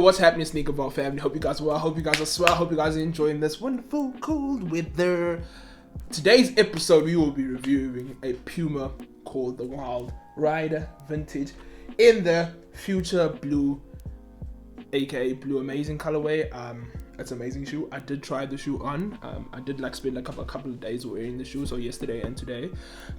Yo, what's happening, Sneaker Ball family? Hope you guys are well. Hope you guys are swell. Hope you guys are enjoying this wonderful cold weather. Today's episode, we will be reviewing a Puma called the Wild Rider Vintage in the Future Blue, aka Blue Amazing colorway. It's an amazing shoe. I did try the shoe on. I did spend a couple of days wearing the shoe, so yesterday and today.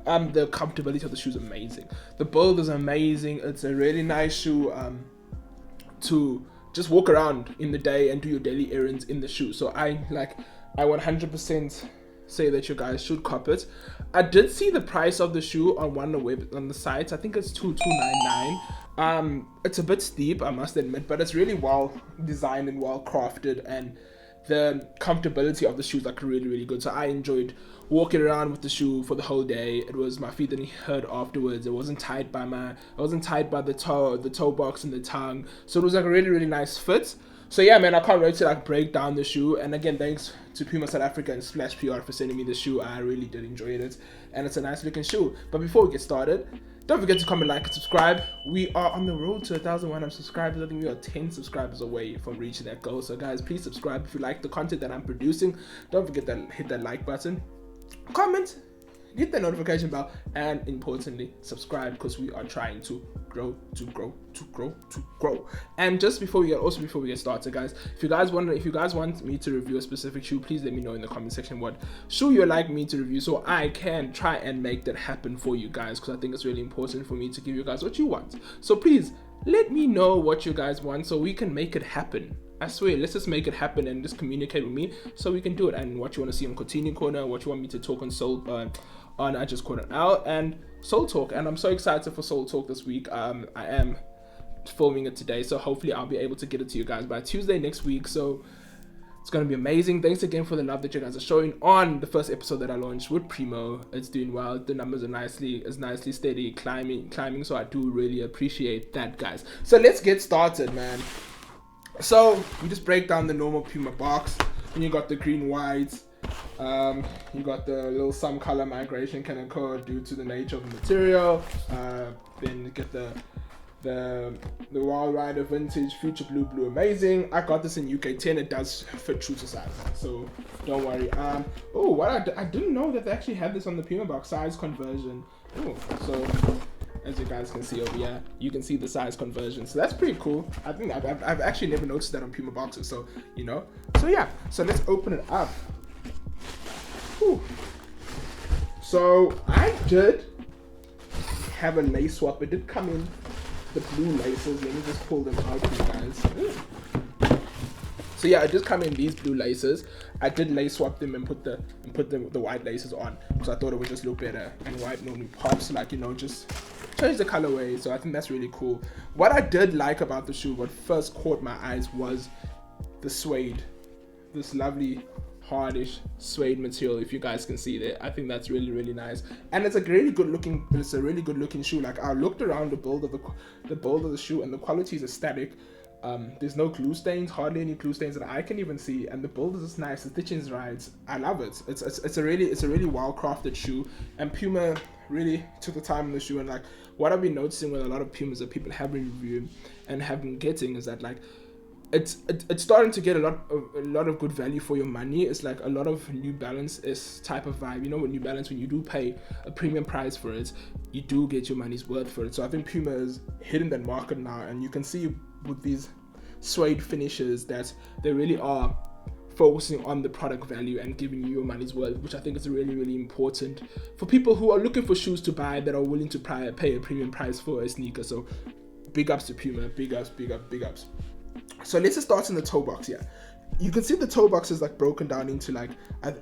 The comfortability of the shoe is amazing. The build is amazing. It's a really nice shoe to just walk around in the day and do your daily errands in the shoe. So I 100% say that you guys should cop it. I did see the price of the shoe on the sites. I think it's $2,299. It's a bit steep, I must admit, but it's really well designed and well crafted, and the comfortability of the shoe is really good. So I enjoyed walking around with the shoe for the whole day. It was, my feet didn't hurt afterwards. It wasn't tight by the toe box and the tongue. So it was a really nice fit. So yeah, man, I can't wait to break down the shoe. And again, thanks to Puma South Africa and Splash PR for sending me the shoe. I really did enjoy it, and it's a nice looking shoe. But before we get started, don't forget to comment, like, and subscribe. We are on the road to 1,100 subscribers. I think we are 10 subscribers away from reaching that goal. So guys, please subscribe if you like the content that I'm producing. Don't forget to hit that like button, comment, hit the notification bell, and importantly, subscribe, because we are trying to grow. And just before we get started, guys, if you guys want me to review a specific shoe, please let me know in the comment section what shoe you'd like me to review, so I can try and make that happen for you guys, because I think it's really important for me to give you guys what you want. So please let me know what you guys want so we can make it happen. I swear, let's just make it happen and just communicate with me so we can do it. And what you want to see on Continue Corner, what you want me to talk on Soul, on I Just Caught It Out, and Soul Talk. And I'm so excited for Soul Talk this week. I am filming it today, so hopefully I'll be able to get it to you guys by Tuesday next week. So it's going to be amazing. Thanks again for the love that you guys are showing on the first episode that I launched with Primo. It's doing well. The numbers are nicely steady climbing. So I do really appreciate that, guys. So let's get started, man. So we just break down the normal Puma box, and you got the green whites. You got the little some color migration can occur due to the nature of the material. Then you get the Wild Rider Vintage Future Blue Amazing. I got this in UK 10. It does fit true to size, so don't worry. I didn't know that they actually had this on the Puma box, size conversion. So as you guys can see over here, you can see the size conversion, so that's pretty cool. I think I've actually never noticed that on Puma boxes, so so yeah, so let's open it up. Whew. So I did have a lace swap. It did come in the blue laces. Let me just pull them out for you guys. So yeah, it just come in these blue laces. I did lace swap them and put the white laces on, because I thought it would just look better, and white normally pops, just change the colorway. So I think that's really cool. What I did like about the shoe, what first caught my eyes, was the suede, this lovely hardish suede material. If you guys can see that, I think that's really nice, and it's a really good looking shoe. I looked around the build of the shoe, and the quality is aesthetic. There's no glue stains, hardly any glue stains that I can even see, and the build is nice. The stitching is right. I love it. It's a really well crafted shoe, and Puma really took the time on the shoe. And what I've been noticing with a lot of Pumas that people have been reviewing and have been getting is that it's starting to get a lot of good value for your money. It's a lot of New Balance is type of vibe. With New Balance, when you do pay a premium price for it, you do get your money's worth for it. So I think Puma is hitting that market now, and you can see with these suede finishes that they really are focusing on the product value and giving you your money's worth, which I think is really important for people who are looking for shoes to buy that are willing to pay a premium price for a sneaker. So big ups to Puma, big ups. So let's just start in the toe box here. You can see the toe box is broken down into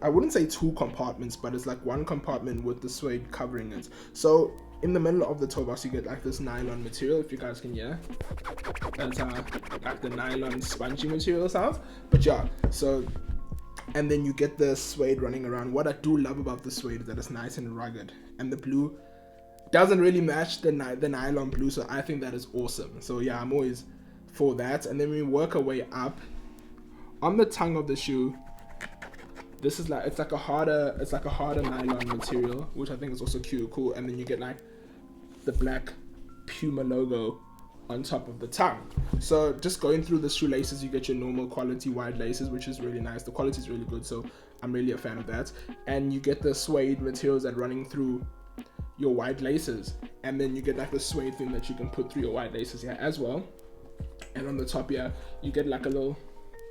I wouldn't say two compartments, but it's one compartment with the suede covering it. So in the middle of the toe box, you get this nylon material, if you guys can hear. That's the nylon spongy material sounds. But yeah, so, and then you get the suede running around. What I do love about the suede is that it's nice and rugged, and the blue doesn't really match the nylon blue, so I think that is awesome. So yeah, I'm always for that. And then we work our way up on the tongue of the shoe. This is it's like a harder nylon material, which I think is also cool. And then you get the black Puma logo on top of the tongue. So just going through the shoelaces, you get your normal quality wide laces, which is really nice. The quality is really good, so I'm really a fan of that. And you get the suede materials that running through your wide laces, and then you get like the suede thing that you can put through your wide laces here as well. And on the top here, you get like a little,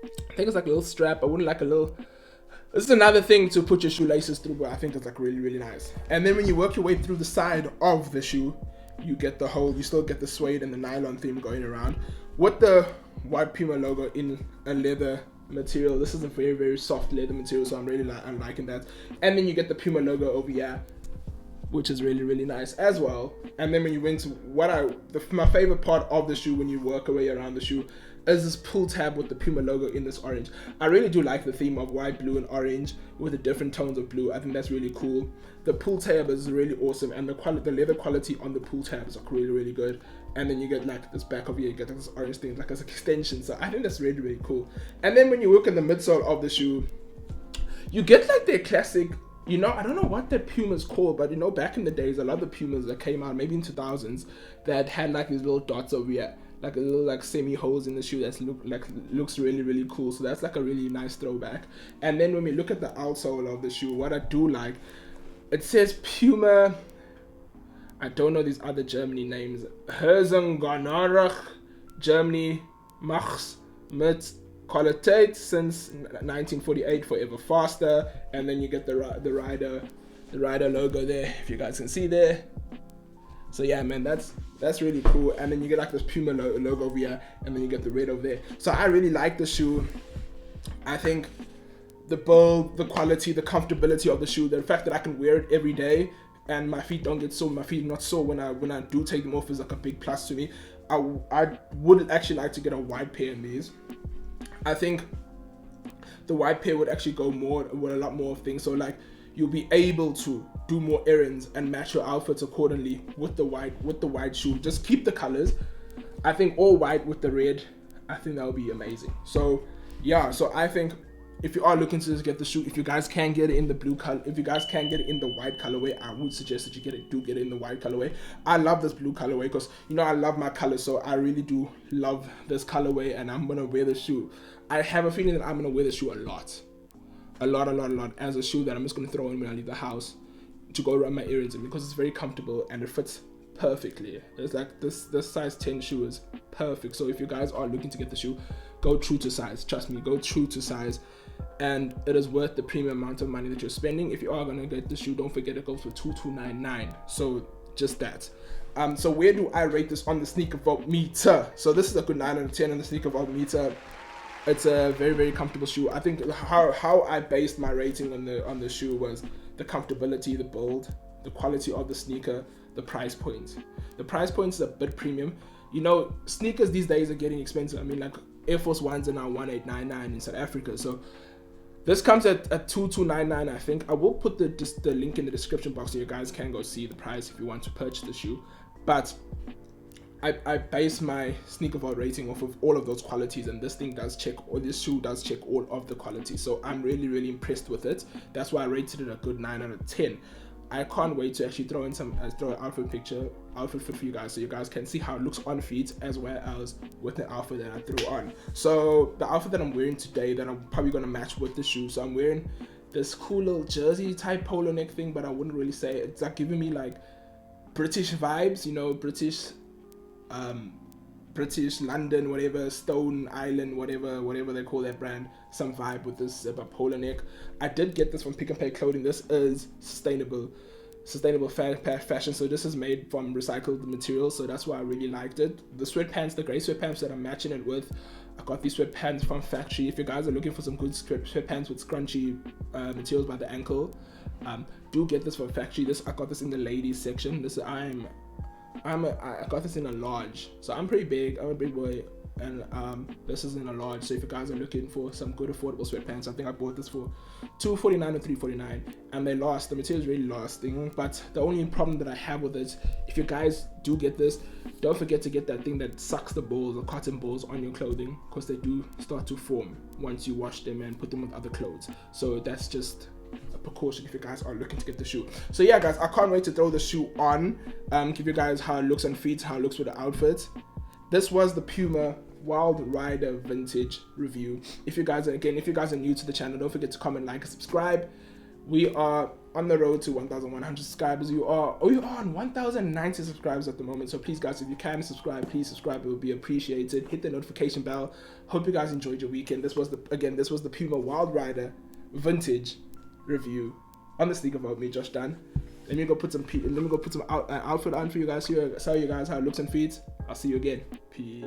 I think it's like a little strap. I wouldn't like a little, this is another thing to put your shoelaces through, but I think it's like really, really nice. And then when you work your way through the side of the shoe, you get the whole, you still get the suede and the nylon theme going around with the white Puma logo in a leather material. This is a very, very soft leather material, so I'm liking that. And then you get the Puma logo over here, which is really, really nice as well. And then when you went to my favorite part of the shoe when you work your way around the shoe is this pull tab with the Puma logo in this orange. I really do like the theme of white, blue, and orange with the different tones of blue. I think that's really cool. The pull tab is really awesome, and the leather quality on the pull tab is like really, really good. And then you get like this back of here, you get like this orange thing, like as an extension. So I think that's really, really cool. And then when you look in the midsole of the shoe, you get like their classic, you know, I don't know what that Puma's called, but you know, back in the days, a lot of the Pumas that came out, maybe in 2000s, that had like these little dots over here, like a little like semi holes in the shoe that looks really, really cool. So that's like a really nice throwback. And then when we look at the outsole of the shoe, what I do like, it says Puma, I don't know these other Germany names, Herzengonarach, Germany, Machs, mit Qualität since 1948, forever faster. And then you get the rider logo there, if you guys can see there. So yeah, man, that's really cool. And then you get like this Puma logo over here, and then you get the red over there. So I really like the shoe. I think the build, the quality, the comfortability of the shoe, the fact that I can wear it every day and my feet don't get sore, my feet not sore when I do take them off is like a big plus to me. I would actually like to get a white pair in these. I think the white pair would actually go more with a lot more things. So like you'll be able to do more errands and match your outfits accordingly with the white shoe. Just keep the colors. I think all white with the red, I think that would be amazing. So yeah, so I think if you are looking to just get the shoe, if you guys can get it in the blue color, if you guys can get it in the white colorway, I would suggest that you get it in the white colorway. I love this blue colorway because, you know, I love my color, so I really do love this colorway, and I'm gonna wear the shoe. I have a feeling that I'm gonna wear the shoe a lot as a shoe that I'm just gonna throw in when I leave the house to go run my errands in, because it's very comfortable and it fits perfectly. It's like this size 10 shoe is perfect. So if you guys are looking to get the shoe, go true to size. Trust me, go true to size, and it is worth the premium amount of money that you're spending. If you are gonna get the shoe, don't forget it goes for $2299. So just that. So where do I rate this on the sneaker vault meter? So this is a good 9 out of 10 on the sneaker vault meter. It's a very, very comfortable shoe. I think how I based my rating on the shoe was the comfortability, the build, the quality of the sneaker, the price point. The price point is a bit premium. You know, sneakers these days are getting expensive. I mean, like Air Force Ones are now 1899 in South Africa. So this comes at 2299, I think. I will put the link in the description box so you guys can go see the price if you want to purchase the shoe. But I base my sneaker vault rating off of all of those qualities, and this shoe does check all of the qualities. So I'm really, really impressed with it. That's why I rated it a good 9 out of 10. I can't wait to actually throw an outfit fit for you guys, so you guys can see how it looks on feet as well as with the outfit that I threw on. So the outfit that I'm wearing today, that I'm probably gonna match with the shoe. So I'm wearing this cool little jersey type polo neck thing, but I wouldn't really say it's like giving me like British vibes, you know, British London, whatever, Stone Island, whatever they call that brand, some vibe with this polo neck. I did get this from Pick and Pay Clothing. This is sustainable fashion, so this is made from recycled materials, so that's why I really liked it. The sweatpants, the gray sweatpants that I'm matching it with, I got these sweatpants from Factory. If you guys are looking for some good sweatpants with scrunchy materials by the ankle, do get this from Factory. I got this in the ladies section. I got this in a large, so I'm pretty big. I'm a big boy, and this is in a large. So if you guys are looking for some good affordable sweatpants, I think I bought this for $249 or $349, and they last. The material is really lasting. But the only problem that I have with it, if you guys do get this, don't forget to get that thing that sucks the balls, the cotton balls on your clothing, because they do start to form once you wash them and put them with other clothes. So that's just a precaution if you guys are looking to get the shoe. So yeah, guys, I can't wait to throw the shoe on, give you guys how it looks on feet, how it looks with the outfit. this was the Puma Wild Rider Vintage review. If you guys are new to the channel, don't forget to comment, like, and subscribe. We are on the road to 1,100 subscribers. You are on 1,090 subscribers at the moment. So please, guys, if you can subscribe, please subscribe. It would be appreciated. Hit the notification bell. Hope you guys enjoyed your weekend. This was the Puma Wild Rider Vintage review on the sneaker vault. Me, Josh Dan. Let me go put some outfit on for you guys. Show you guys how it looks and feels. I'll see you again. Peace.